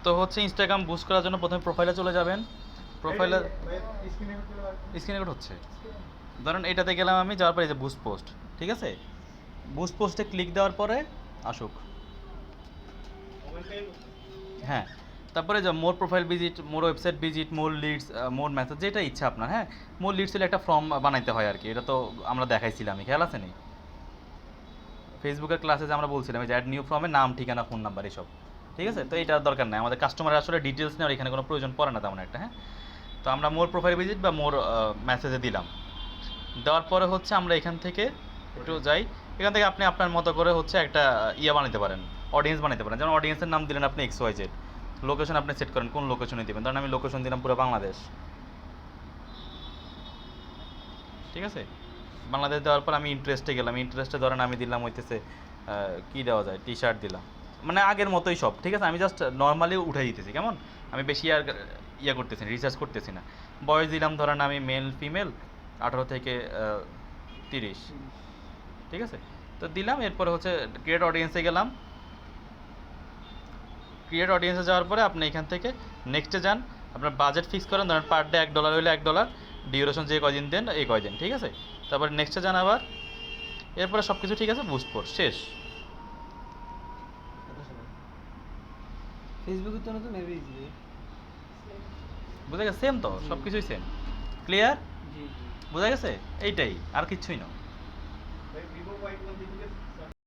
তো হচ্ছে Instagram boost করার জন্য প্রথমে প্রোফাইলে চলে যাবেন। প্রোফাইলে স্ক্রিনে রেকর্ড হচ্ছে, ধরেন এটাতে গেলাম আমি, যাওয়ার পরে এই যে বুস্ট পোস্ট, ঠিক আছে, বুস্ট পোস্টে ক্লিক দেওয়ার পরে আসুক। হ্যাঁ, তারপরে যে more profile visit, more website visit, more leads, more message, যেটা ইচ্ছা আপনার। হ্যাঁ, মোর লিডস হলে একটা ফর্ম বানাইতে হয় আর কি, এটা তো আমরা দেখাইছিলাম, খেয়াল আছে নি ফেসবুকের ক্লাসে যে আমরা বলছিলাম যে অ্যাড নিউ ফর্মে নাম, ঠিকানা, ফোন নাম্বার এসব, ঠিক আছে। তো এটা দরকার নাই, আমাদের কাস্টমারের আসলে ডিটেলস নেওয়ার এখানে কোনো প্রয়োজন পড়ে না তেমন একটা। হ্যাঁ, তো আমরা মোর প্রোফাইল ভিজিট বা মোর মেসেজে দিলাম। দেওয়ার পরে হচ্ছে আমরা এখান থেকে একটু যাই, এখান থেকে আপনি আপনার মতো করে হচ্ছে একটা ইয়ে বানাতে পারেন, অডিয়েন্স বানাতে পারেন। যেমন অডিয়েন্সের নাম দিলেন আপনি XYZ, লোকেশন আপনি সেট করেন কোন লোকেশনে দেবেন, ধরেন আমি লোকেশন দিলাম পুরো বাংলাদেশ, ঠিক আছে। বাংলাদেশ দেওয়ার পর আমি ইন্টারেস্টে গেলাম, ইন্টারেস্টে ধরেন আমি দিলাম হইতেছে কী দেওয়া যায়, T-শার্ট দিলাম, মানে আগের মতোই সব, ঠিক আছে। আমি জাস্ট নর্মালি উঠাই দিতেছি, কেমন, আমি বেশি আর ইয়ে করতেছি না, রিসার্চ করতেছি না। বয়স দিলাম ধরেন আমি মেল ফিমেল 18 থেকে 30, ঠিক আছে। তো দিলাম, এরপরে হচ্ছে ক্রিয়েট অডিয়েন্সে গেলাম। ক্রিয়েট অডিয়েন্সে যাওয়ার পরে আপনি এখান থেকে নেক্সটে যান, আপনার বাজেট ফিক্স করেন, ধরেন পার ডে $1 হলে $1, ডিউরেশন যে কয়দিন দেন এই কয়দিন, ঠিক আছে। তারপরে নেক্সটে যান আবার, এরপরে সব কিছু ঠিক আছে, বুস্ট পোস্ট শেষ। ফেসবুকের তো নতুন মেবি বুঝা গেছে, সেম তো, সব কিছুই সেম, ক্লিয়ার, জি জি বোঝা গেছে, এইটাই, আর কিচ্ছুই না।